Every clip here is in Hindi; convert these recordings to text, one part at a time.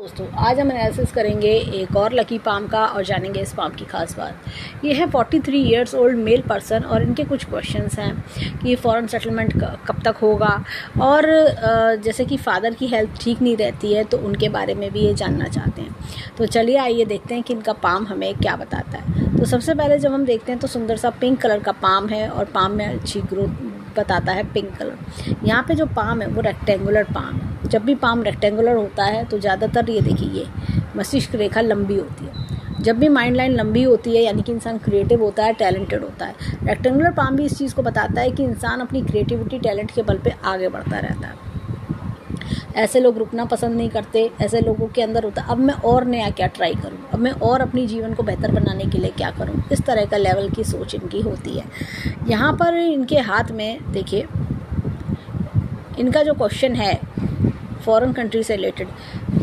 दोस्तों, आज हम एनालिसिस करेंगे एक और लकी पाम का और जानेंगे इस पाम की खास बात। ये है 43 ईयर्स ओल्ड मेल पर्सन और इनके कुछ क्वेश्चंस हैं कि फॉरेन सेटलमेंट कब तक होगा और जैसे कि फादर की हेल्थ ठीक नहीं रहती है तो उनके बारे में भी ये जानना चाहते हैं। तो चलिए आइए देखते हैं कि इनका पाम हमें क्या बताता है। तो सबसे पहले जब हम देखते हैं तो सुंदर सा पिंक कलर का पाम है और पाम में अच्छी ग्रोथ बताता है पिंक कलर। यहाँ पे जो पाम है वो रेक्टेंगुलर पाम है। जब भी पाम रेक्टेंगुलर होता है तो ज़्यादातर ये देखिए ये मस्तिष्क रेखा लंबी होती है। जब भी माइंड लाइन लंबी होती है यानी कि इंसान क्रिएटिव होता है, टैलेंटेड होता है। रेक्टेंगुलर पाम भी इस चीज़ को बताता है कि इंसान अपनी क्रिएटिविटी टैलेंट के बल पे आगे बढ़ता रहता है। ऐसे लोग रुकना पसंद नहीं करते। ऐसे लोगों के अंदर होता है अब मैं और नया क्या ट्राई करूं, अब मैं और अपनी जीवन को बेहतर बनाने के लिए क्या करूं, इस तरह का लेवल की सोच इनकी होती है। यहाँ पर इनके हाथ में देखिए इनका जो क्वेश्चन है फॉरेन कंट्री से रिलेटेड,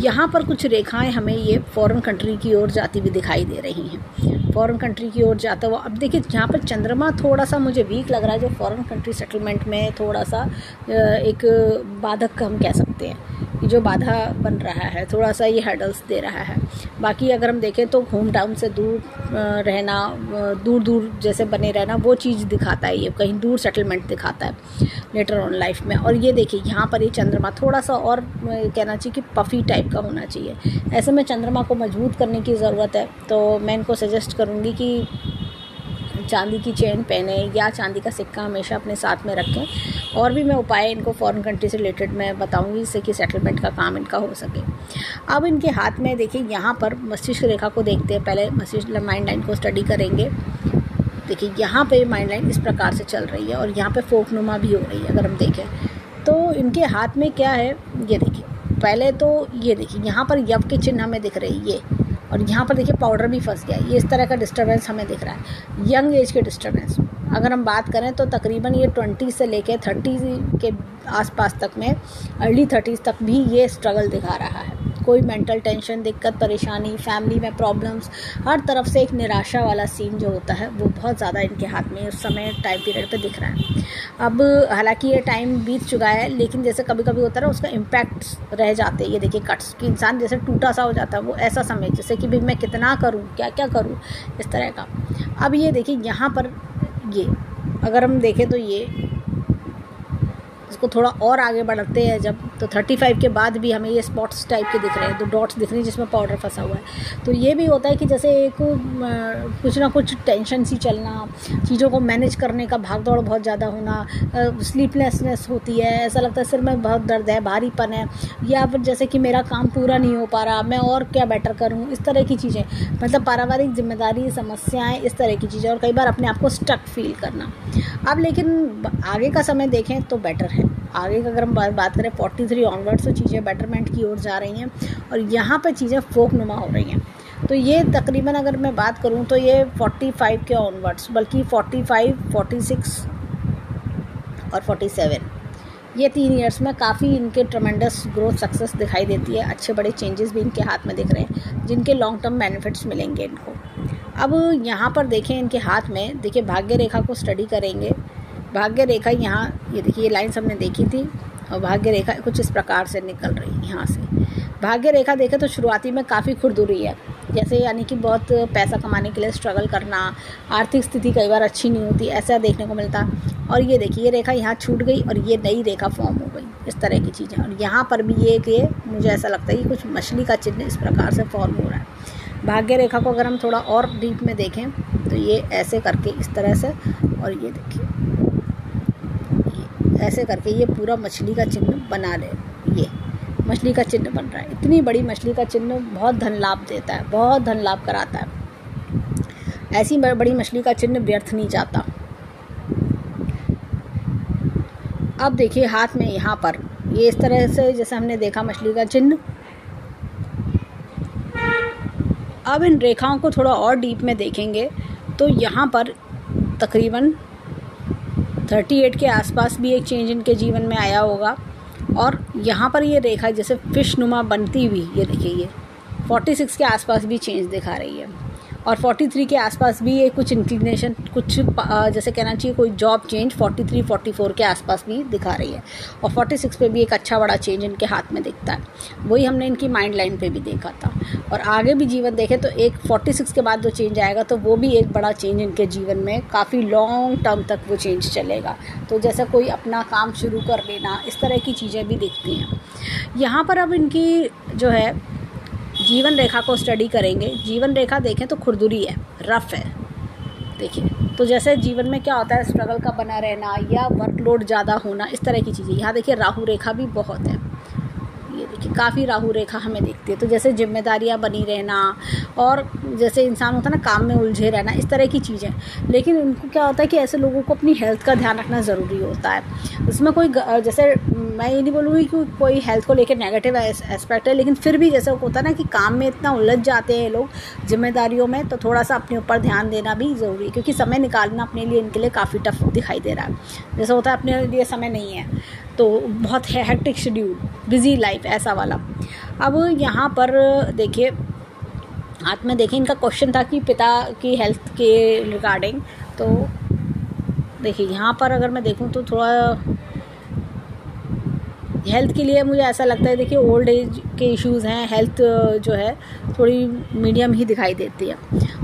यहाँ पर कुछ रेखाएं हमें ये फॉरेन कंट्री की ओर जाती हुई दिखाई दे रही हैं। फॉरेन कंट्री की ओर जाता हुआ अब देखिए यहाँ पर चंद्रमा थोड़ा सा मुझे वीक लग रहा है, जो फॉरेन कंट्री सेटलमेंट में थोड़ा सा एक बाधक हम कह सकते हैं कि जो बाधा बन रहा है, थोड़ा सा ये हर्डल्स दे रहा है। बाकी अगर हम देखें तो होम टाउन से दूर रहना, दूर दूर जैसे बने रहना, वो चीज़ दिखाता है। ये कहीं दूर सेटलमेंट दिखाता है लेटर ऑन लाइफ में। और ये देखिए यहाँ पर ये चंद्रमा थोड़ा सा और कहना चाहिए कि पफ़ी टाइप का होना चाहिए। ऐसे में चंद्रमा को मजबूत करने की ज़रूरत है। तो मैं इनको सजेस्ट करूँगी कि चांदी की चेन पहने या चांदी का सिक्का हमेशा अपने साथ में रखें। और भी मैं उपाय इनको फॉरेन कंट्री से रिलेटेड मैं बताऊंगी जिससे कि सेटलमेंट का काम इनका हो सके। अब इनके हाथ में देखिए यहाँ पर मस्तिष्क रेखा को देखते हैं। पहले मस्तिष्क माइंड लाइन को स्टडी करेंगे। देखिए यहाँ पे माइंड लाइन इस प्रकार से चल रही है और यहाँ पे फोकनुमा भी हो रही है। अगर हम देखें तो इनके हाथ में क्या है, ये देखिए पहले तो ये देखिए यहाँ पर यव के चिन्ह हमें दिख रहे हैं ये, और यहाँ पर देखिए पाउडर भी फंस गया है। ये इस तरह का डिस्टर्बेंस हमें दिख रहा है। यंग एज के डिस्टर्बेंस अगर हम बात करें तो तकरीबन ये 20 से लेके 30 के आसपास तक में, अर्ली 30s तक भी ये स्ट्रगल दिखा रहा है। कोई मेंटल टेंशन, दिक्कत, परेशानी, फैमिली में प्रॉब्लम्स, हर तरफ से एक निराशा वाला सीन जो होता है वो बहुत ज़्यादा इनके हाथ में उस समय टाइम पीरियड पे दिख रहा है। अब हालांकि ये टाइम बीत चुका है लेकिन जैसे कभी कभी होता है ना उसका इम्पैक्ट रह जाते हैं। ये देखिए कट्स कि इंसान जैसे टूटा सा हो जाता है, वो ऐसा समय जैसे कि भाई मैं कितना करूँ, क्या क्या करूँ, इस तरह का। अब ये देखिए यहाँ पर ये अगर हम देखें तो ये इसको थोड़ा और आगे बढ़ते हैं जब तो 35 के बाद भी हमें ये स्पॉट्स टाइप के दिख रहे हैं, तो डॉट्स दिख रही हैं जिसमें पाउडर फंसा हुआ है। तो ये भी होता है कि जैसे एक कुछ ना कुछ टेंशन सी चलना, चीज़ों को मैनेज करने का भागदौड़ बहुत ज़्यादा होना, स्लीपलेसनेस होती है, ऐसा लगता है सिर में बहुत दर्द है, भारीपन है, या फिर जैसे कि मेरा काम पूरा नहीं हो पा रहा, मैं और क्या बेटर करूँ, इस तरह की चीज़ें, मतलब पारिवारिक जिम्मेदारी, समस्याएँ, इस तरह की चीज़ें, और कई बार अपने आप को स्टक फील करना। अब लेकिन आगे का समय देखें तो बेटर है। आगे का अगर हम बात करें 43 ऑनवर्ड्स तो चीज़ें बेटरमेंट की ओर जा रही हैं और यहाँ पर चीज़ें फोकनुमा हो रही हैं। तो ये तकरीबन अगर मैं बात करूँ तो ये 45 के ऑनवर्ड्स, बल्कि 45, 46 और 47, ये 3 ईयर्स में काफ़ी इनके ट्रमेंडस ग्रोथ सक्सेस दिखाई देती है। अच्छे बड़े चेंजेस भी इनके हाथ में दिख रहे हैं जिनके लॉन्ग टर्म बेनिफिट्स मिलेंगे इनको। अब यहाँ पर देखें इनके हाथ में, देखिए भाग्य रेखा को स्टडी करेंगे। भाग्य रेखा यहाँ ये देखिए ये लाइन्स हमने देखी थी और भाग्य रेखा कुछ इस प्रकार से निकल रही है यहाँ से। भाग्य रेखा देखें तो शुरुआती में काफ़ी खुरदुरी है, जैसे यानी कि बहुत पैसा कमाने के लिए स्ट्रगल करना, आर्थिक स्थिति कई बार अच्छी नहीं होती, ऐसा देखने को मिलता। और ये देखिए ये रेखा यहाँ छूट गई और ये नई रेखा फॉर्म हो गई, इस तरह की चीज़ें। और यहाँ पर भी ये मुझे ऐसा लगता है कि कुछ मछली का चिन्ह इस प्रकार से फॉर्म हो रहा है। भाग्य रेखा को अगर हम थोड़ा और डीप में देखें तो ये ऐसे करके इस तरह से, और ये देखिए ऐसे करके ये पूरा मछली का चिन्ह बना ले, ये मछली का चिन्ह बन रहा है। इतनी बड़ी मछली का चिन्ह बहुत धन लाभ देता है, बहुत धन लाभ कराता है। ऐसी बड़ी मछली का चिन्ह व्यर्थ नहीं जाता। अब देखिए हाथ में यहाँ पर ये इस तरह से जैसे हमने देखा मछली का चिन्ह। अब इन रेखाओं को थोड़ा और डीप में देखेंगे तो यहाँ पर तकरीबन 38 के आसपास भी एक चेंज इनके जीवन में आया होगा। और यहाँ पर ये रेखा जैसे फिश नुमा बनती हुई, ये देखिए ये 46 के आसपास भी चेंज दिखा रही है। और 43 के आसपास भी ये कुछ इंक्लिनेशन, कुछ जैसे कहना चाहिए कोई जॉब चेंज 43-44 के आसपास भी दिखा रही है। और 46 पे भी एक अच्छा बड़ा चेंज इनके हाथ में दिखता है, वही हमने इनकी माइंड लाइन पे भी देखा था। और आगे भी जीवन देखें तो एक 46 के बाद जो चेंज आएगा तो वो भी एक बड़ा चेंज इनके जीवन में, काफ़ी लॉन्ग टर्म तक वो चेंज चलेगा। तो जैसा कोई अपना काम शुरू कर लेना, इस तरह की चीज़ें भी दिखती हैं यहाँ पर। अब इनकी जो है जीवन रेखा को स्टडी करेंगे। जीवन रेखा देखें तो खुरदुरी है, रफ है। देखिए तो जैसे जीवन में क्या होता है, स्ट्रगल का बना रहना या वर्कलोड ज़्यादा होना, इस तरह की चीज़ें। यहाँ देखिए राहु रेखा भी बहुत है, ये देखिए काफ़ी राहु रेखा हमें दिखती है। तो जैसे जिम्मेदारियाँ बनी रहना और जैसे इंसान होता है ना काम में उलझे रहना, इस तरह की चीज़ें। लेकिन उनको क्या होता है कि ऐसे लोगों को अपनी हेल्थ का ध्यान रखना ज़रूरी होता है। उसमें कोई जैसे मैं ये नहीं बोलूँगी कि कोई हेल्थ को लेकर नेगेटिव एस्पेक्ट है, लेकिन फिर भी जैसे होता है ना कि काम में इतना उलझ जाते हैं लोग जिम्मेदारियों में, तो थोड़ा सा अपने ऊपर ध्यान देना भी ज़रूरी है, क्योंकि समय निकालना अपने लिए इनके लिए काफ़ी टफ दिखाई दे रहा है। जैसे होता है अपने लिए समय नहीं है, तो बहुत है हेक्टिक शेड्यूल, बिजी लाइफ, ऐसा वाला। अब यहाँ पर देखिए हाथ में देखें, इनका क्वेश्चन था कि पिता की हेल्थ के रिगार्डिंग। तो देखिए यहाँ पर अगर मैं देखूँ तो थोड़ा हेल्थ के लिए मुझे ऐसा लगता है, देखिए ओल्ड एज के इश्यूज़ हैं, हेल्थ जो है थोड़ी मीडियम ही दिखाई देती है।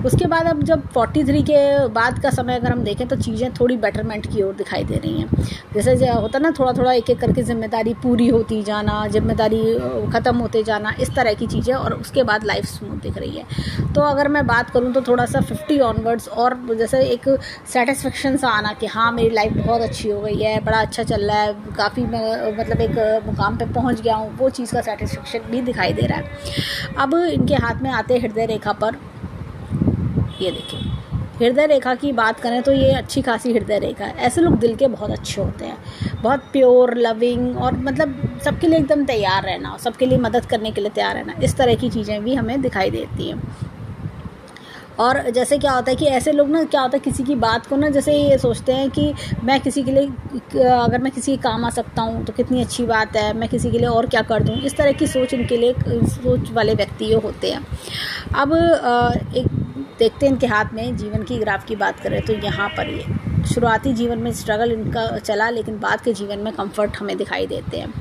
उसके बाद अब जब 43 के बाद का समय अगर हम देखें तो चीज़ें थोड़ी बेटरमेंट की ओर दिखाई दे रही हैं। जैसे होता ना थोड़ा थोड़ा एक एक करके जिम्मेदारी पूरी होती जाना, जिम्मेदारी ख़त्म होते जाना, इस तरह की चीज़ें, और उसके बाद लाइफ स्मूथ दिख रही है। तो अगर मैं बात करूँ तो थोड़ा सा 50 ऑनवर्ड्स और जैसे एक सेटिस्फेक्शन सा आना कि हाँ मेरी लाइफ बहुत अच्छी हो गई है, बड़ा अच्छा चल रहा है, काफ़ी मतलब एक मुकाम पे पहुंच गया हूँ, वो चीज़ का सेटिस्फेक्शन भी दिखाई दे रहा है। अब इनके हाथ में आते हृदय रेखा पर। ये देखिए हृदय रेखा की बात करें तो ये अच्छी खासी हृदय रेखा है। ऐसे लोग दिल के बहुत अच्छे होते हैं, बहुत प्योर, लविंग, और मतलब सबके लिए एकदम तैयार रहना, सबके लिए मदद करने के लिए तैयार रहना, इस तरह की चीज़ें भी हमें दिखाई देती हैं। और जैसे क्या होता है कि ऐसे लोग ना क्या होता है किसी की बात को ना जैसे ये सोचते हैं कि मैं किसी के लिए, अगर मैं किसी के काम आ सकता हूँ तो कितनी अच्छी बात है, मैं किसी के लिए और क्या कर दूँ, इस तरह की सोच इनके लिए, सोच वाले व्यक्ति होते हैं। अब एक देखते हैं इनके हाथ में जीवन की ग्राफ की बात करें तो यहाँ पर ये शुरुआती जीवन में स्ट्रगल इनका चला, लेकिन बाद के जीवन में कंफर्ट हमें दिखाई देते हैं।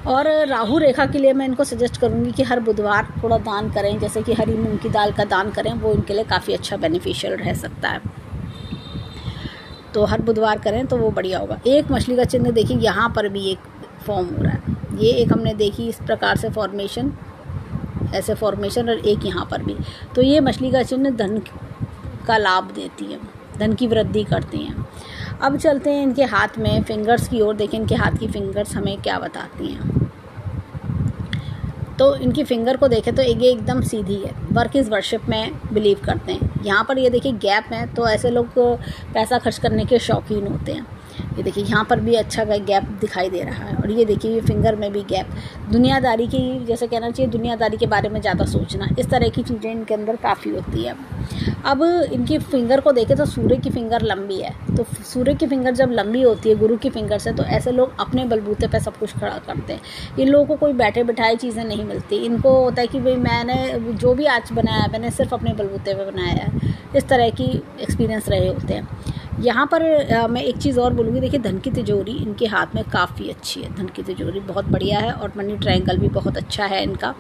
और राहु रेखा के लिए मैं इनको सजेस्ट करूँगी कि हर बुधवार थोड़ा दान करें, जैसे कि हरी मूंग की दाल का दान करें, वो इनके लिए काफ़ी अच्छा बेनिफिशियल रह सकता है। तो हर बुधवार करें तो वो बढ़िया होगा। एक मछली का चिन्ह देखिए यहाँ पर भी एक फॉर्म हो रहा है, ये एक हमने देखी इस प्रकार से फॉर्मेशन, ऐसे फॉर्मेशन, और एक यहाँ पर भी। तो ये मछली का चिन्ह धन का लाभ देती है, धन की वृद्धि करती हैं। अब चलते हैं इनके हाथ में फिंगर्स की ओर। देखें इनके हाथ की फिंगर्स हमें क्या बताती हैं। तो इनकी फिंगर को देखें तो ये एकदम सीधी है, वर्क इज़ वर्शिप में बिलीव करते हैं। यहाँ पर ये देखिए गैप है, तो ऐसे लोग पैसा खर्च करने के शौकीन होते हैं। ये देखिए यहाँ पर भी अच्छा गैप दिखाई दे रहा है, और ये देखिए ये फिंगर में भी गैप, दुनियादारी की, जैसे कहना चाहिए दुनियादारी के बारे में ज़्यादा सोचना, इस तरह की चीज़ें इनके अंदर काफ़ी होती है। अब इनकी फिंगर को देखें तो सूर्य की फिंगर लंबी है, तो सूर्य की फिंगर जब लंबी होती है गुरु की फिंगर से, तो ऐसे लोग अपने बलबूते पे सब कुछ खड़ा करते हैं। इन लोगों को कोई बैठे बिठाए चीज़ें नहीं मिलती, इनको होता है कि भाई मैंने जो भी आज बनाया मैंने सिर्फ अपने बलबूते पे बनाया है, इस तरह की एक्सपीरियंस रहे होते हैं। यहाँ पर मैं एक चीज़ और बोलूँगी, देखिए धन की तिजोरी इनके हाथ में काफ़ी अच्छी है, धन की तिजोरी बहुत बढ़िया है, और मनी ट्रायंगल भी बहुत अच्छा है इनका।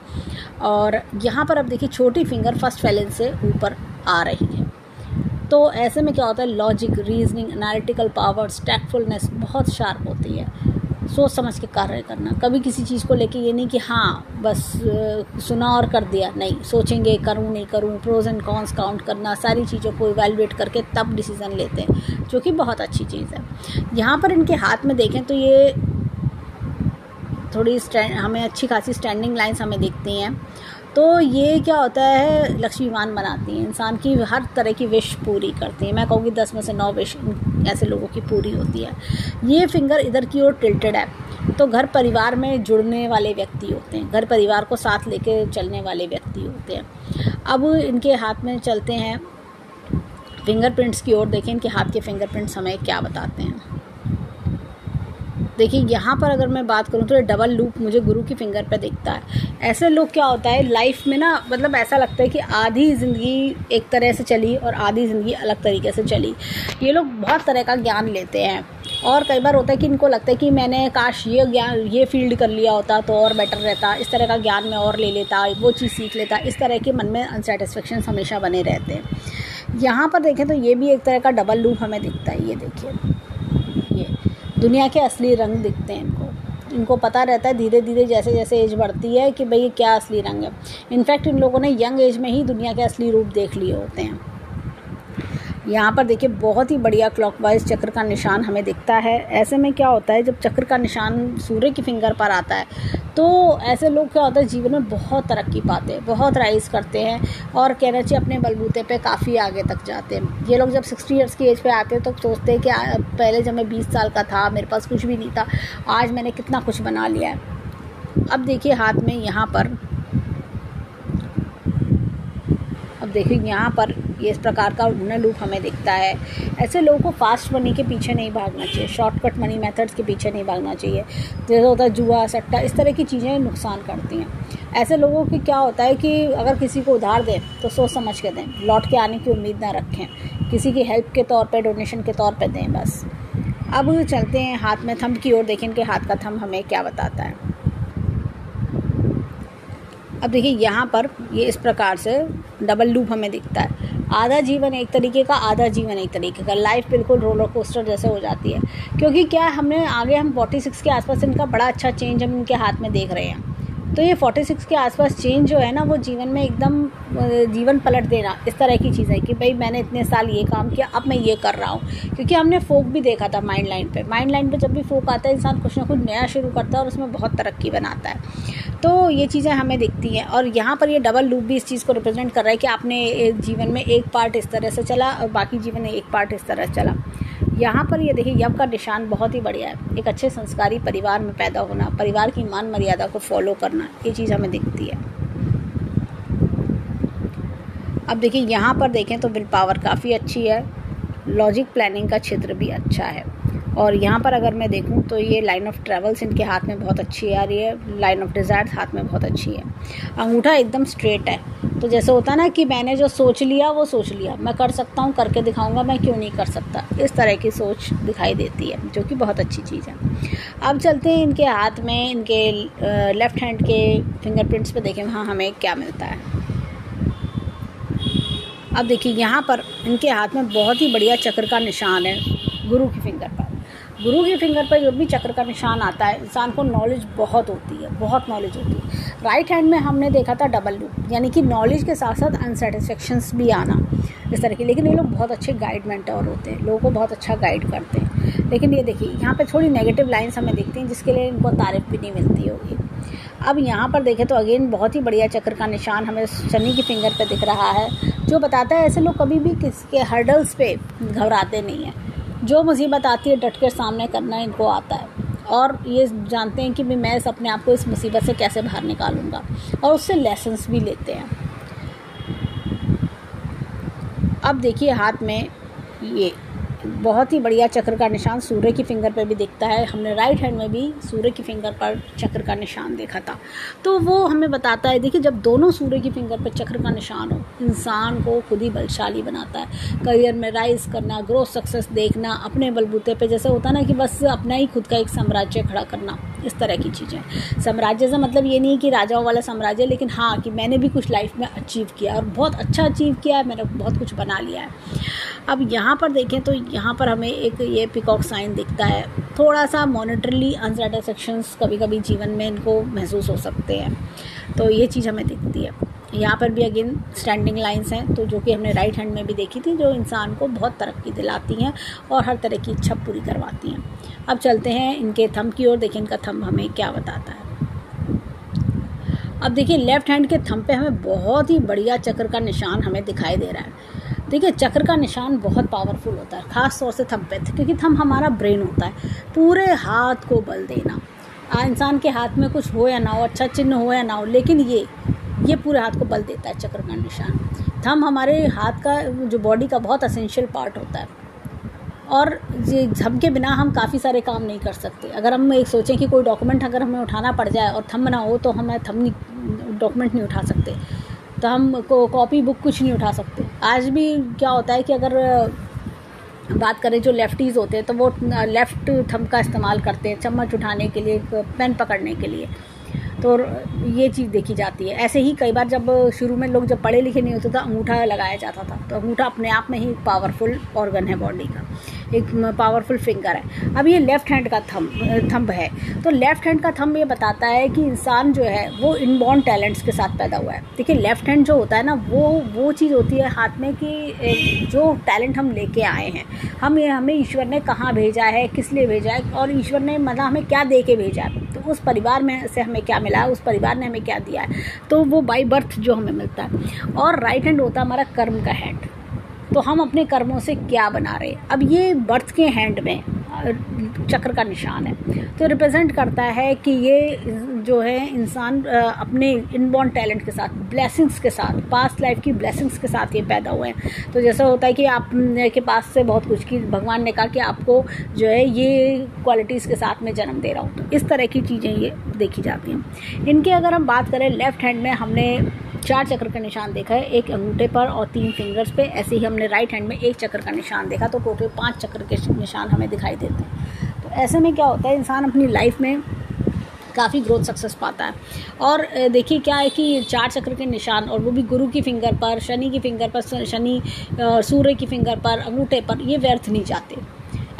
और यहाँ पर अब देखिए छोटी फिंगर फर्स्ट फैलेंस से ऊपर आ रही है, तो ऐसे में क्या होता है लॉजिक, रीजनिंग, एनालिटिकल पावर्स, टैक्टफुलनेस बहुत शार्प होती है, सोच समझ के कार्य करना, कभी किसी चीज़ को लेके ये नहीं कि हाँ बस सुना और कर दिया, नहीं, सोचेंगे करूँ नहीं करूँ, प्रोज एंड कॉन्स काउंट करना, सारी चीज़ों को इवैल्यूएट करके तब डिसीज़न लेते हैं, जो कि बहुत अच्छी चीज़ है। यहाँ पर इनके हाथ में देखें तो ये थोड़ी हमें अच्छी खासी स्टैंडिंग लाइंस हमें दिखती हैं। तो ये क्या होता है लक्ष्मीवान बनाती हैं, इंसान की हर तरह की विश पूरी करती हैं। मैं कहूँगी 10 में से 9 विश ऐसे लोगों की पूरी होती है। ये फिंगर इधर की ओर टिल्टेड है, तो घर परिवार में जुड़ने वाले व्यक्ति होते हैं, घर परिवार को साथ लेके चलने वाले व्यक्ति होते हैं। अब इनके हाथ में चलते हैं फिंगरप्रिंट्स की ओर। देखें इनके हाथ के फिंगरप्रिंट्स हमें क्या बताते हैं। देखिए यहाँ पर अगर मैं बात करूँ तो ये डबल लूप मुझे गुरु की फिंगर पे दिखता है। ऐसे लोग क्या होता है लाइफ में ना, मतलब ऐसा लगता है कि आधी ज़िंदगी एक तरह से चली और आधी ज़िंदगी अलग तरीके से चली। ये लोग बहुत तरह का ज्ञान लेते हैं और कई बार होता है कि इनको लगता है कि मैंने काश ये ज्ञान ये फील्ड कर लिया होता तो और बेटर रहता, इस तरह का ज्ञान मैं और ले लेता, वो चीज़ सीख लेता। इस तरह के मन में अनसेटिस्फेक्शन हमेशा बने रहते हैं। यहाँ पर देखें तो ये भी एक तरह का डबल लूप हमें दिखता है। ये देखिए, ये दुनिया के असली रंग दिखते हैं इनको पता रहता है धीरे धीरे जैसे जैसे एज बढ़ती है कि भाई ये क्या असली रंग है। इनफैक्ट इन लोगों ने यंग एज में ही दुनिया के असली रूप देख लिए होते हैं। यहाँ पर देखिए बहुत ही बढ़िया क्लॉकवाइज चक्र का निशान हमें दिखता है। ऐसे में क्या होता है जब चक्र का निशान सूर्य की फिंगर पर आता है तो ऐसे लोग क्या होता है जीवन में बहुत तरक्की पाते हैं, बहुत राइज करते हैं और कहना चाहिए अपने बलबूते पे काफ़ी आगे तक जाते हैं। ये लोग जब 60 ईयर्स की एज पे आते हैं तो सोचते हैं कि पहले जब मैं 20 साल का था मेरे पास कुछ भी नहीं था, आज मैंने कितना कुछ बना लिया है। अब देखिए हाथ में यहाँ पर, अब देखिए यहाँ पर ये इस प्रकार का लूनर लूप हमें दिखता है। ऐसे लोगों को फास्ट मनी के पीछे नहीं भागना चाहिए, शॉर्टकट मनी मेथड्स के पीछे नहीं भागना चाहिए। जैसे होता है जुआ, सट्टा, इस तरह की चीज़ें नुकसान करती हैं। ऐसे लोगों की क्या होता है कि अगर किसी को उधार दें तो सोच समझ के दें, लौट के आने की उम्मीद ना रखें, किसी की हेल्प के तौर पर, डोनेशन के तौर पर दें बस। अब चलते हैं हाथ में थंब की ओर, देखें इनके हाथ का थंब हमें क्या बताता है। अब देखिए यहाँ पर ये इस प्रकार से डबल लूप हमें दिखता है। आधा जीवन एक तरीके का, आधा जीवन एक तरीके का। लाइफ बिल्कुल रोलर कोस्टर जैसे हो जाती है क्योंकि क्या हमने आगे हम 46 के आसपास इनका बड़ा अच्छा चेंज हम इनके हाथ में देख रहे हैं। तो ये 46 के आसपास चेंज जो है ना वो जीवन में एकदम जीवन पलट देना, इस तरह की चीज़ है कि भाई मैंने इतने साल ये काम किया, अब मैं ये कर रहा हूँ। क्योंकि हमने फोक भी देखा था माइंड लाइन पे जब भी फोक आता है इंसान कुछ ना कुछ नया शुरू करता है और उसमें बहुत तरक्की बनाता है। तो ये चीज़ें हमें दिखती हैं और यहाँ पर ये डबल लूप भी इस चीज़ को रिप्रेजेंट कर रहा है कि आपने जीवन में एक पार्ट इस तरह से चला और बाकी जीवन में एक पार्ट इस तरह से चला। यहाँ पर ये देखिए यव का निशान बहुत ही बढ़िया है। एक अच्छे संस्कारी परिवार में पैदा होना, परिवार की मान मर्यादा को फॉलो करना, ये चीज़ हमें दिखती है। अब देखिए यहाँ पर देखें तो विल पावर काफ़ी अच्छी है, लॉजिक प्लानिंग का क्षेत्र भी अच्छा है। और यहाँ पर अगर मैं देखूँ तो ये लाइन ऑफ ट्रेवल्स इनके हाथ में बहुत अच्छी आ रही है, लाइन ऑफ डिज़ायर्स हाथ में बहुत अच्छी है। अंगूठा एकदम स्ट्रेट है, तो जैसे होता है ना कि मैंने जो सोच लिया वो सोच लिया, मैं कर सकता हूँ, करके दिखाऊंगा, मैं क्यों नहीं कर सकता, इस तरह की सोच दिखाई देती है जो कि बहुत अच्छी चीज़ है। अब चलते हैं इनके हाथ में, इनके लेफ़्ट हैंड के फिंगरप्रिंट्स पे देखें वहाँ हमें क्या मिलता है। अब देखिए यहाँ पर इनके हाथ में बहुत ही बढ़िया चक्र का निशान है गुरु की फिंगर पर। गुरु की फिंगर पर जब भी चक्र का निशान आता है इंसान को नॉलेज बहुत होती है, बहुत नॉलेज होती है। राइट हैंड में हमने देखा था डबल लूप, यानी कि नॉलेज के साथ साथ अनसेटिस्फेक्शंस भी आना इस तरह की। लेकिन ये लोग बहुत अच्छे गाइड मेंटर होते हैं, लोगों को बहुत अच्छा गाइड करते हैं। लेकिन ये देखिए यहाँ पे थोड़ी नेगेटिव लाइन्स हमें दिखती हैं जिसके लिए इनको तारीफ भी नहीं मिलती होगी। अब यहाँ पर देखें तो अगेन बहुत ही बढ़िया चक्र का निशान हमें शनि की फिंगर पर दिख रहा है, जो बताता है ऐसे लोग कभी भी किसके हर्डल्स पे घबराते नहीं हैं। जो मुसीबत आती है डट कर सामने करना इनको आता है और ये जानते हैं कि मैं अपने आप को इस मुसीबत से कैसे बाहर निकालूंगा और उससे लेसन्स भी लेते हैं। अब देखिए हाथ में ये बहुत ही बढ़िया चक्र का निशान सूर्य की फिंगर पर भी दिखता है। हमने राइट हैंड में भी सूर्य की फिंगर पर चक्र का निशान देखा था, तो वो हमें बताता है देखिए जब दोनों सूर्य की फिंगर पर चक्र का निशान हो इंसान को खुद ही बलशाली बनाता है। करियर में राइज करना, ग्रोथ सक्सेस देखना, अपने बलबूते पे जैसे होता है ना कि बस अपना ही खुद का एक साम्राज्य खड़ा करना, इस तरह की चीज़ें। साम्राज्य से मतलब ये नहीं कि राजाओं वाला साम्राज्य, लेकिन हाँ कि मैंने भी कुछ लाइफ में अचीव किया और बहुत अच्छा अचीव किया है, मैंने बहुत कुछ बना लिया है। अब यहाँ पर देखें तो यहाँ पर हमें एक ये पिकॉक साइन दिखता है। थोड़ा सा मॉनेटरली अनसेटिस्फैक्शंस कभी कभी जीवन में इनको महसूस हो सकते हैं, तो ये चीज़ हमें दिखती है। यहाँ पर भी अगेन स्टैंडिंग लाइंस हैं, तो जो कि हमने राइट हैंड में भी देखी थी, जो इंसान को बहुत तरक्की दिलाती हैं और हर तरह की इच्छा पूरी करवाती हैं। अब चलते हैं इनके थंब की ओर, देखिए इनका थंब हमें क्या बताता है। अब देखिए लेफ्ट हैंड के थंब पे हमें बहुत ही बढ़िया चक्र का निशान हमें दिखाई दे रहा है। देखिए चक्र का निशान बहुत पावरफुल होता है, खास तौर से थंब पे, क्योंकि थंब हमारा ब्रेन होता है। पूरे हाथ को बल देना, इंसान के हाथ में कुछ हो या ना हो, अच्छा चिन्ह हो या ना हो, लेकिन ये पूरे हाथ को बल देता है चक्र का निशान। थंब हमारे हाथ का जो बॉडी का बहुत असेंशियल पार्ट होता है और ये थंब के बिना हम काफ़ी सारे काम नहीं कर सकते। अगर हम एक सोचें कि कोई डॉक्यूमेंट अगर हमें उठाना पड़ जाए और थंब ना हो तो हमें डॉक्यूमेंट नहीं उठा सकते, तो हम कॉपी बुक कुछ नहीं उठा सकते। आज भी क्या होता है कि अगर बात करें जो लेफ्टीज़ होते हैं तो वो लेफ़्ट थंब का इस्तेमाल करते हैं चम्मच उठाने के लिए, पेन पकड़ने के लिए, तो ये चीज़ देखी जाती है। ऐसे ही कई बार जब शुरू में लोग जब पढ़े लिखे नहीं होते तो अंगूठा लगाया जाता था, तो अंगूठा अपने आप में ही एक पावरफुल ऑर्गन है बॉडी का, एक पावरफुल फिंगर है। अब ये लेफ़्ट हैंड का थंब है, तो लेफ़्ट हैंड का थंब ये बताता है कि इंसान जो है वो इनबॉर्न टैलेंट्स के साथ पैदा हुआ है। देखिए लेफ़्ट हैंड जो होता है ना वो चीज़ होती है हाथ में कि जो टैलेंट हम लेके आए हैं, हमें ईश्वर ने कहाँ भेजा है, किस लिए भेजा है, और ईश्वर ने मतलब हमें क्या दे के भेजा है, तो उस परिवार में से हमें क्या मिला है, उस परिवार ने हमें क्या दिया है, तो वो बाय बर्थ जो हमें मिलता है। और राइट हैंड होता है हमारा कर्म का हैंड, तो हम अपने कर्मों से क्या बना रहे हैं। अब ये बर्थ के हैंड में चक्र का निशान है, तो रिप्रेजेंट करता है कि ये जो है इंसान अपने इनबॉर्न टैलेंट के साथ, ब्लेसिंग्स के साथ, पास्ट लाइफ की ब्लेसिंग्स के साथ ये पैदा हुए हैं। तो जैसा होता है कि आप के पास से बहुत कुछ की भगवान ने कहा कि आपको जो है ये क्वालिटीज़ के साथ में जन्म दे रहा हूँ, तो इस तरह की चीज़ें ये देखी जाती हैं। इनके अगर हम बात करें लेफ़्ट हैंड में हमने 4 चक्र का निशान देखा है, एक अंगूठे पर और 3 फिंगर्स पे। ऐसे ही हमने राइट हैंड में 1 चक्र का निशान देखा, तो टोटल 5 चक्र के निशान हमें दिखाई देते हैं। तो ऐसे में क्या होता है, इंसान अपनी लाइफ में काफ़ी ग्रोथ सक्सेस पाता है। और देखिए क्या है कि 4 चक्र के निशान, और वो भी गुरु की फिंगर पर, शनि की फिंगर पर, शनि सूर्य की फिंगर पर, अंगूठे पर, ये व्यर्थ नहीं जाते।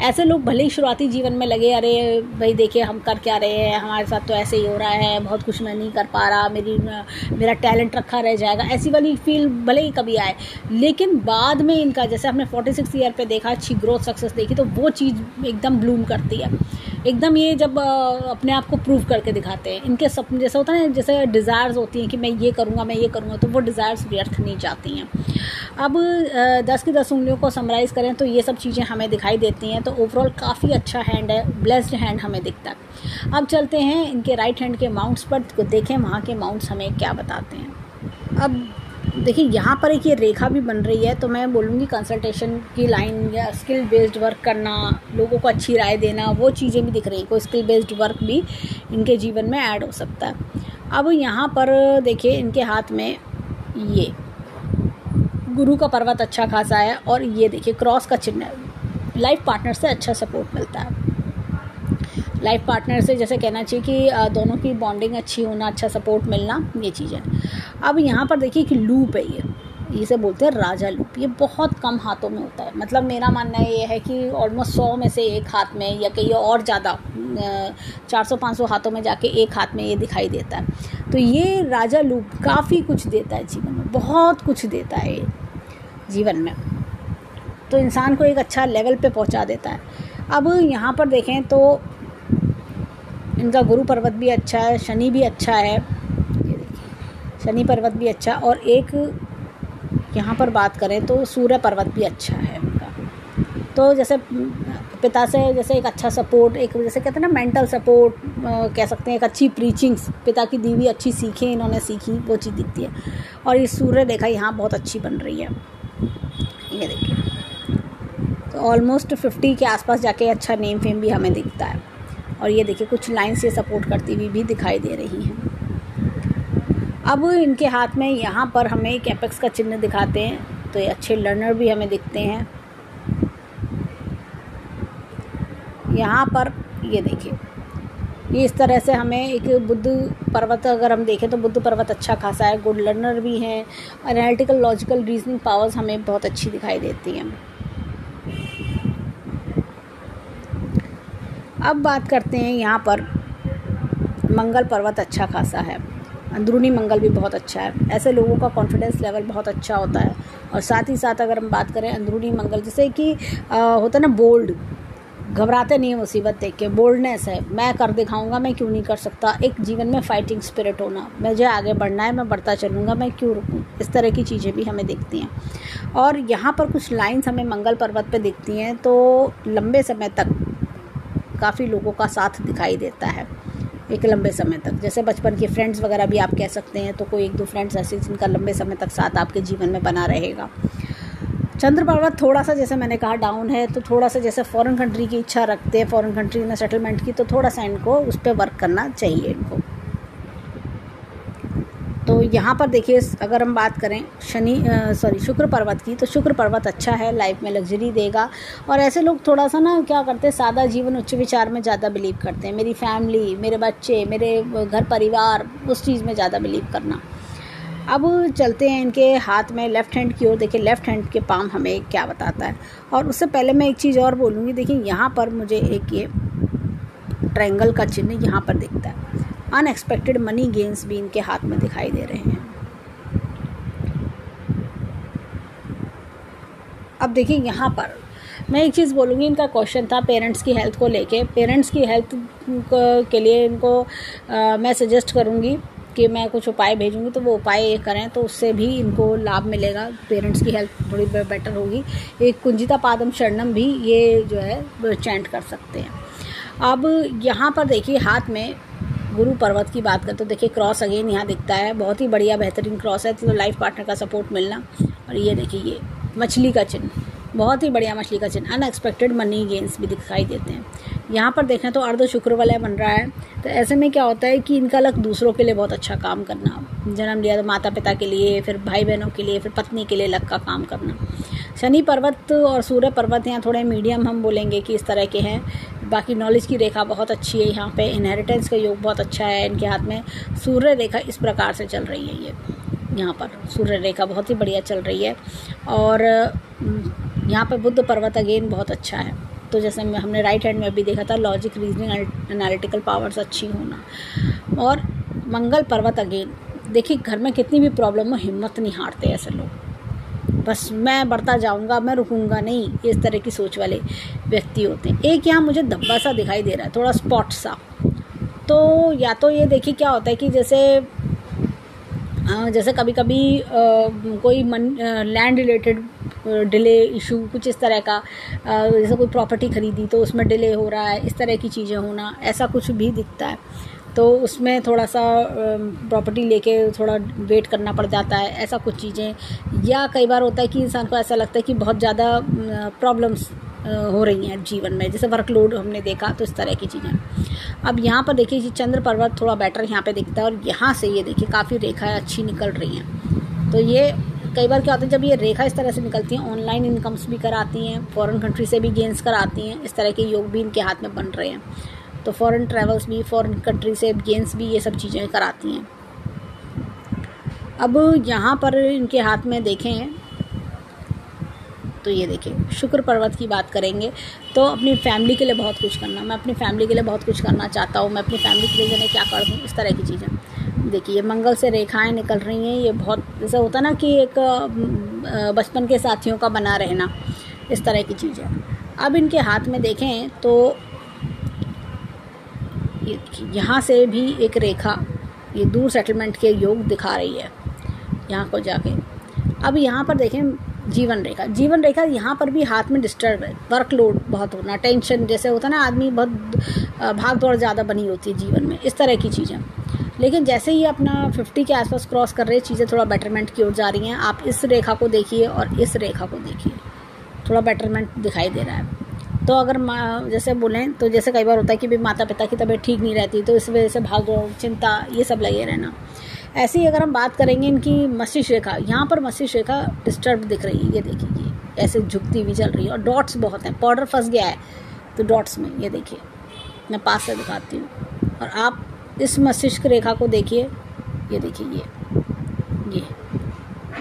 ऐसे लोग भले ही शुरुआती जीवन में लगे अरे भाई देखिए हम कर क्या रहे हैं, हमारे साथ तो ऐसे ही हो रहा है, बहुत कुछ मैं नहीं कर पा रहा, मेरा टैलेंट रखा रह जाएगा, ऐसी वाली फील भले ही कभी आए, लेकिन बाद में इनका जैसे हमने 46 ईयर पे देखा, अच्छी ग्रोथ सक्सेस देखी, तो वो चीज़ एकदम ब्लूम करती है एकदम। ये जब अपने आप को प्रूव करके दिखाते हैं, इनके सपने जैसा होता है ना, जैसे डिज़ायर्स होती हैं कि मैं ये करूँगा, तो वो डिज़ायर्स व्यर्थ नहीं जाती हैं। अब 10 की 10 उंगलियों को समराइज़ करें तो ये सब चीज़ें हमें दिखाई देती हैं। तो ओवरऑल काफ़ी अच्छा हैंड है, ब्लेस्ड हैंड हमें दिखता है। अब चलते हैं इनके राइट हैंड के माउंट्स पर, तो देखें वहाँ के माउंट्स हमें क्या बताते हैं। अब देखिए यहाँ पर एक ये रेखा भी बन रही है, तो मैं बोलूँगी कंसल्टेशन की लाइन या स्किल बेस्ड वर्क करना, लोगों को अच्छी राय देना, वो चीज़ें भी दिख रही हैं। कोई स्किल बेस्ड वर्क भी इनके जीवन में ऐड हो सकता है। अब यहाँ पर देखिए इनके हाथ में ये गुरु का पर्वत अच्छा खासा है, और ये देखिए क्रॉस का चिन्ह है। लाइफ पार्टनर से अच्छा सपोर्ट मिलता है। लाइफ पार्टनर से जैसे कहना चाहिए कि दोनों की बॉन्डिंग अच्छी होना, अच्छा सपोर्ट मिलना, ये चीज़ें। अब यहाँ पर देखिए कि लूप है, इसे बोलते हैं राजा लूप। ये बहुत कम हाथों में होता है, मतलब मेरा मानना ये है कि ऑलमोस्ट 100 में से एक हाथ में, या कहीं और ज़्यादा 400-500 हाथों में जाके एक हाथ में ये दिखाई देता है। तो ये राजा लूप काफ़ी कुछ देता है जीवन में, बहुत कुछ देता है ये जीवन में, तो इंसान को एक अच्छा लेवल पे पहुंचा देता है। अब यहाँ पर देखें तो इनका गुरु पर्वत भी अच्छा है, शनि भी अच्छा है, ये देखिए शनि पर्वत भी अच्छा, और एक यहाँ पर बात करें तो सूर्य पर्वत भी अच्छा है उनका। तो जैसे पिता से जैसे एक अच्छा सपोर्ट, एक जैसे कहते हैं ना मेंटल सपोर्ट कह सकते हैं, एक अच्छी प्रीचिंग्स, पिता की दी हुई अच्छी सीखें इन्होंने सीखी, वो चीज़ दिखती है। और ये सूर्य रेखा यहाँ बहुत अच्छी बन रही है, ये देखिए। तो ऑलमोस्ट 50 के आसपास जाके अच्छा नेम फेम भी हमें दिखता है। और ये देखिए कुछ लाइन से सपोर्ट करती हुई भी दिखाई दे रही हैं। अब इनके हाथ में यहाँ पर हमें एक एपेक्स का चिन्ह दिखाते हैं, तो ये अच्छे लर्नर भी हमें दिखते हैं। यहाँ पर ये देखिए, ये इस तरह से हमें एक बुद्ध पर्वत अगर हम देखें तो बुद्ध पर्वत अच्छा खासा है, गुड लर्नर भी हैं, एनालिटिकल लॉजिकल रीजनिंग पावर्स हमें बहुत अच्छी दिखाई देती हैं। अब बात करते हैं यहाँ पर मंगल पर्वत अच्छा खासा है, अंदरूनी मंगल भी बहुत अच्छा है। ऐसे लोगों का कॉन्फिडेंस लेवल बहुत अच्छा होता है। और साथ ही साथ अगर हम बात करें अंदरूनी मंगल, जैसे कि होता है ना बोल्ड, घबराते नहीं है मुसीबत देख के, बोल्डनेस है, मैं कर दिखाऊंगा, मैं क्यों नहीं कर सकता, एक जीवन में फाइटिंग स्पिरिट होना, मुझे आगे बढ़ना है, मैं बढ़ता चलूँगा, मैं क्यों रुकूँ, इस तरह की चीज़ें भी हमें दिखती हैं। और यहाँ पर कुछ लाइन्स हमें मंगल पर्वत पे दिखती हैं, तो लंबे समय तक काफ़ी लोगों का साथ दिखाई देता है, एक लंबे समय तक, जैसे बचपन के फ्रेंड्स वगैरह भी आप कह सकते हैं। तो कोई 1-2 फ्रेंड्स ऐसे जिनका लंबे समय तक साथ आपके जीवन में बना रहेगा। चंद्र पर्वत थोड़ा सा जैसे मैंने कहा डाउन है, तो थोड़ा सा जैसे फॉरेन कंट्री की इच्छा रखते हैं, फॉरेन कंट्री में सेटलमेंट की, तो थोड़ा सा इनको उस पर वर्क करना चाहिए इनको। तो यहाँ पर देखिए अगर हम बात करें शुक्र पर्वत की, तो शुक्र पर्वत अच्छा है, लाइफ में लग्जरी देगा। और ऐसे लोग थोड़ा सा ना क्या करते हैं, सादा जीवन उच्च विचार में ज़्यादा बिलीव करते हैं। मेरी फैमिली, मेरे बच्चे, मेरे घर परिवार, उस चीज़ में ज़्यादा बिलीव करना। अब चलते हैं इनके हाथ में लेफ़्ट हैंड की ओर। देखिए लेफ़्ट हैंड के पाम हमें क्या बताता है। और उससे पहले मैं एक चीज़ और बोलूँगी। देखिए यहाँ पर मुझे एक ये ट्रायंगल का चिन्ह यहाँ पर दिखता है। अनएक्सपेक्टेड मनी गेन्स भी इनके हाथ में दिखाई दे रहे हैं। अब देखिए यहाँ पर मैं एक चीज़ बोलूँगी, इनका क्वेश्चन था पेरेंट्स की हेल्थ को लेके। पेरेंट्स की हेल्थ के लिए इनको मैं सजेस्ट करूँगी कि मैं कुछ उपाय भेजूँगी, तो वो उपाय ये करें तो उससे भी इनको लाभ मिलेगा, पेरेंट्स की हेल्थ थोड़ी बेटर होगी। एक कुंजिता पादम शरणम भी ये जो है चैंट कर सकते हैं। अब यहाँ पर देखिए हाथ में गुरु पर्वत की बात करते तो देखिए क्रॉस अगेन यहाँ दिखता है, बहुत ही बढ़िया बेहतरीन क्रॉस है। तो लाइफ पार्टनर का सपोर्ट मिलना। और ये देखिए ये मछली का चिन्ह, बहुत ही बढ़िया मछली का चिन्ह। अनएक्सपेक्टेड मनी गेन्स भी दिखाई देते हैं। यहाँ पर देखें तो अर्ध शुक्र वलय बन रहा है। तो ऐसे में क्या होता है कि इनका लक दूसरों के लिए बहुत अच्छा काम करना, जन्म लिया तो माता पिता के लिए, फिर भाई बहनों के लिए, फिर पत्नी के लिए लक का काम करना। शनि पर्वत और सूर्य पर्वत यहाँ थोड़े मीडियम हम बोलेंगे कि इस तरह के हैं। बाकी नॉलेज की रेखा बहुत अच्छी है यहाँ पे, इनहेरिटेंस का योग बहुत अच्छा है। इनके हाथ में सूर्य रेखा इस प्रकार से चल रही है। ये यहाँ पर सूर्य रेखा बहुत ही बढ़िया चल रही है। और यहाँ पर बुध पर्वत अगेन बहुत अच्छा है। तो जैसे हमने राइट हैंड में भी देखा था, लॉजिक, रीजनिंग, एनालिटिकल पावर्स अच्छी होना। और मंगल पर्वत अगेन देखिए, घर में कितनी भी प्रॉब्लम हो हिम्मत नहीं हारते ऐसे लोग, बस मैं बढ़ता जाऊंगा, मैं रुकूंगा नहीं, इस तरह की सोच वाले व्यक्ति होते हैं। एक यहाँ मुझे धब्बा सा दिखाई दे रहा है, थोड़ा स्पॉट सा। तो या तो ये देखिए क्या होता है कि जैसे कभी कभी कोई लैंड रिलेटेड डिले इशू, कुछ इस तरह का, जैसे कोई प्रॉपर्टी खरीदी तो उसमें डिले हो रहा है, इस तरह की चीज़ें होना, ऐसा कुछ भी दिखता है। तो उसमें थोड़ा सा प्रॉपर्टी लेके थोड़ा वेट करना पड़ जाता है, ऐसा कुछ चीज़ें। या कई बार होता है कि इंसान को ऐसा लगता है कि बहुत ज़्यादा प्रॉब्लम्स हो रही हैं जीवन में, जैसे वर्कलोड हमने देखा, तो इस तरह की चीज़ें। अब यहाँ पर देखिए जी चंद्र पर्वत थोड़ा बेटर यहाँ पे दिखता है। और यहाँ से ये देखिए काफ़ी रेखाएं अच्छी निकल रही हैं। तो ये कई बार क्या होता है, जब ये रेखा इस तरह से निकलती हैं, ऑनलाइन इनकम्स भी कराती हैं, फॉरेन कंट्री से भी गेंस कराती हैं, इस तरह के योग भी इनके हाथ में बन रहे हैं। तो फॉरेन ट्रैवल्स भी, फॉरेन कंट्री से गेंस भी, ये सब चीज़ें कराती हैं। अब यहाँ पर इनके हाथ में देखें तो ये देखिए शुक्र पर्वत की बात करेंगे तो अपनी फैमिली के लिए बहुत कुछ करना, मैं अपनी फैमिली के लिए बहुत कुछ करना चाहता हूँ, मैं अपनी फैमिली के लिए जाने क्या कर दूँ, इस तरह की चीज़ें। देखिए ये मंगल से रेखाएं निकल रही हैं। ये बहुत जैसे होता ना कि एक बचपन के साथियों का बना रहना, इस तरह की चीज़ें। अब इनके हाथ में देखें तो ये यहाँ से भी एक रेखा ये दूर सेटलमेंट के योग दिखा रही है यहाँ को जाके। अब यहाँ पर देखें जीवन रेखा यहाँ पर भी हाथ में डिस्टर्ब है, वर्कलोड बहुत होना, टेंशन, जैसे होता ना आदमी बहुत भाग दौड़ ज़्यादा बनी होती है जीवन में, इस तरह की चीज़ें। लेकिन जैसे ही अपना 50 के आसपास क्रॉस कर रहे, चीज़ें थोड़ा बेटरमेंट की ओर जा रही हैं। आप इस रेखा को देखिए और इस रेखा को देखिए, थोड़ा बेटरमेंट दिखाई दे रहा है। तो अगर जैसे बोलें तो जैसे कई बार होता है कि भी माता पिता की तबीयत ठीक नहीं रहती, तो इस वजह से भाग दौड़, चिंता, ये सब लगे रहना। ऐसे ही अगर हम बात करेंगे इनकी मस्तिष्क रेखा, यहाँ पर मस्तिष्क रेखा डिस्टर्ब दिख रही है, ये देखिए ये ऐसे झुकती हुई चल रही है। और डॉट्स बहुत हैं, पाउडर फंस गया है तो डॉट्स में, ये देखिए मैं पास से दिखाती हूँ। और आप इस मस्तिष्क रेखा को देखिए, ये देखिए ये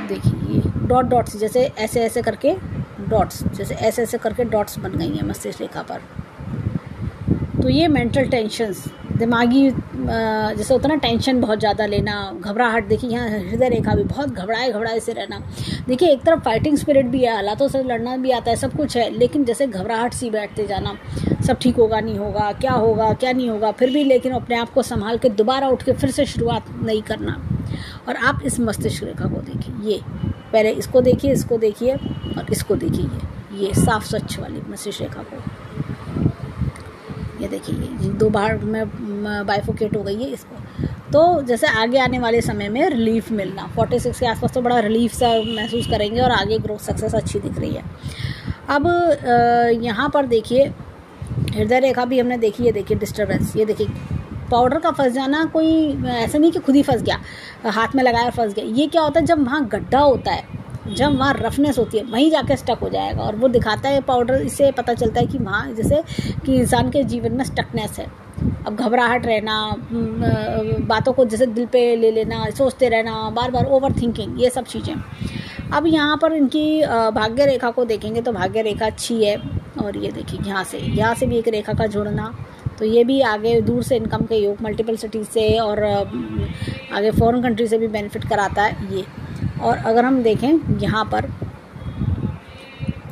देखिए ये डॉट्स, जैसे ऐसे ऐसे करके डॉट्स, जैसे ऐसे ऐसे करके डॉट्स बन गई हैं मस्तिष्क रेखा पर। तो ये मेंटल टेंशन्स, दिमागी जैसे होता है ना टेंशन बहुत ज़्यादा लेना, घबराहट, देखिए यहाँ हृदय रेखा भी बहुत घबराए से रहना। देखिए एक तरफ फाइटिंग स्पिरिट भी है, हालातों से लड़ना भी आता है, सब कुछ है, लेकिन जैसे घबराहट सी बैठते जाना, सब ठीक होगा नहीं होगा, क्या नहीं होगा, फिर भी लेकिन अपने आप को संभाल के दोबारा उठ के फिर से शुरुआत नहीं करना। और आप इस मस्तिष्क रेखा को देखिए, ये पहले इसको देखिए और इसको देखिए, ये साफ स्वच्छ वाली मस्तिष्क रेखा को, ये देखिए ये दो बार में बाइफोकेट हो गई है इसको। तो जैसे आगे आने वाले समय में रिलीफ मिलना, 46 के आसपास तो बड़ा रिलीफ सा महसूस करेंगे और आगे ग्रोथ सक्सेस अच्छी दिख रही है। अब यहाँ पर देखिए हृदय रेखा भी हमने देखी है, देखिए डिस्टर्बेंस, ये देखिए पाउडर का फंस जाना, कोई ऐसा नहीं कि खुद ही फंस गया, हाथ में लगाया फंस गया। ये क्या होता है, जब वहाँ गड्ढा होता है, जब वहाँ रफनेस होती है, वहीं जाके स्टक हो जाएगा। और वो दिखाता है पाउडर, इससे पता चलता है कि वहाँ जैसे कि इंसान के जीवन में स्टकनेस है। अब घबराहट रहना, बातों को जैसे दिल पे ले लेना, सोचते रहना, बार बार ओवर थिंकिंग, ये सब चीज़ें। अब यहाँ पर इनकी भाग्य रेखा को देखेंगे तो भाग्य रेखा अच्छी है। और ये देखिए यहाँ से भी एक रेखा का जुड़ना, तो ये भी आगे दूर से इनकम के योग, मल्टीपल सिटीज़ से और आगे फॉरेन कंट्री से भी बेनिफिट कराता है ये। और अगर हम देखें यहाँ पर,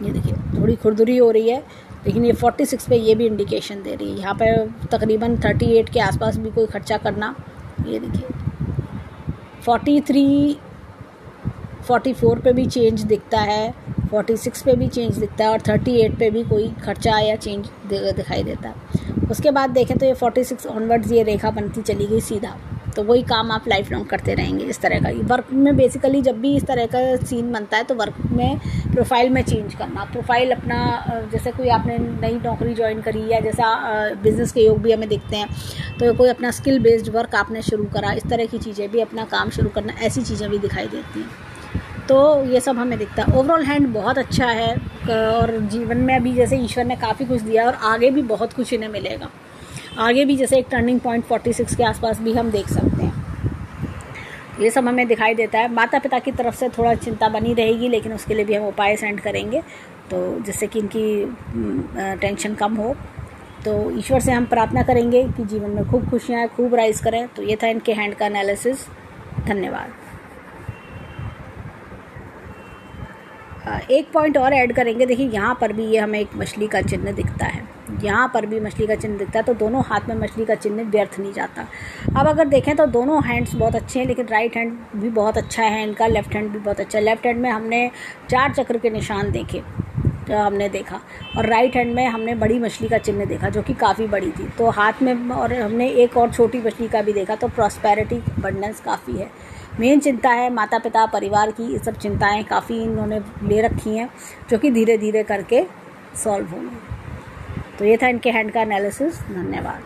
ये देखिए थोड़ी खुरदुरी हो रही है, लेकिन ये 46 पे ये भी इंडिकेशन दे रही है। यहाँ पे तकरीबन 38 के आसपास भी कोई खर्चा करना, ये देखिए 43, 44 पे भी चेंज दिखता है, 46 पे भी चेंज दिखता है और 38 पे भी कोई खर्चा या चेंज दिखाई देता है। उसके बाद देखें तो ये 46 ऑनवर्ड्स ये रेखा बनती चली गई सीधा, तो वही काम आप लाइफ लॉन्ग करते रहेंगे इस तरह का। वर्क में बेसिकली जब भी इस तरह का सीन बनता है तो वर्क में प्रोफाइल में चेंज करना, प्रोफाइल अपना, जैसे कोई आपने नई नौकरी ज्वाइन करी या जैसा बिज़नेस के योग भी हमें दिखते हैं, तो कोई अपना स्किल बेस्ड वर्क आपने शुरू करा, इस तरह की चीज़ें भी, अपना काम शुरू करना, ऐसी चीज़ें भी दिखाई देती हैं। तो ये सब हमें दिखता है। ओवरऑल हैंड बहुत अच्छा है और जीवन में अभी जैसे ईश्वर ने काफ़ी कुछ दिया और आगे भी बहुत कुछ इन्हें मिलेगा। आगे भी जैसे एक टर्निंग पॉइंट 46 के आसपास भी हम देख सकते हैं, ये सब हमें दिखाई देता है। माता पिता की तरफ से थोड़ा चिंता बनी रहेगी, लेकिन उसके लिए भी हम उपाय सेंड करेंगे तो जिससे कि इनकी टेंशन कम हो। तो ईश्वर से हम प्रार्थना करेंगे कि जीवन में खूब खुशियाँ, खूब राइज करें। तो ये था इनके हैंड का एनालिसिस। धन्यवाद। एक पॉइंट और ऐड करेंगे, देखिए यहाँ पर भी ये हमें एक मछली का चिन्ह दिखता है, यहाँ पर भी मछली का चिन्ह दिखता है, तो दोनों हाथ में मछली का चिन्ह व्यर्थ नहीं जाता। अब अगर देखें तो दोनों हैंड्स बहुत अच्छे हैं, लेकिन राइट हैंड भी बहुत अच्छा है इनका, लेफ्ट हैंड भी बहुत अच्छा है। लेफ्ट हैंड में हमने 4 चक्र के निशान देखे, तो हमने देखा, और राइट हैंड में हमने बड़ी मछली का चिन्ह देखा जो कि काफ़ी बड़ी थी। तो हाथ में, और हमने एक और छोटी मछली का भी देखा, तो प्रॉस्पेरिटी, अबंडेंस काफ़ी है। मेन चिंता है माता पिता, परिवार की, ये सब चिंताएं काफ़ी इन्होंने ले रखी हैं जो कि धीरे धीरे करके सॉल्व होंगी। तो ये था इनके हैंड का एनालिसिस। धन्यवाद।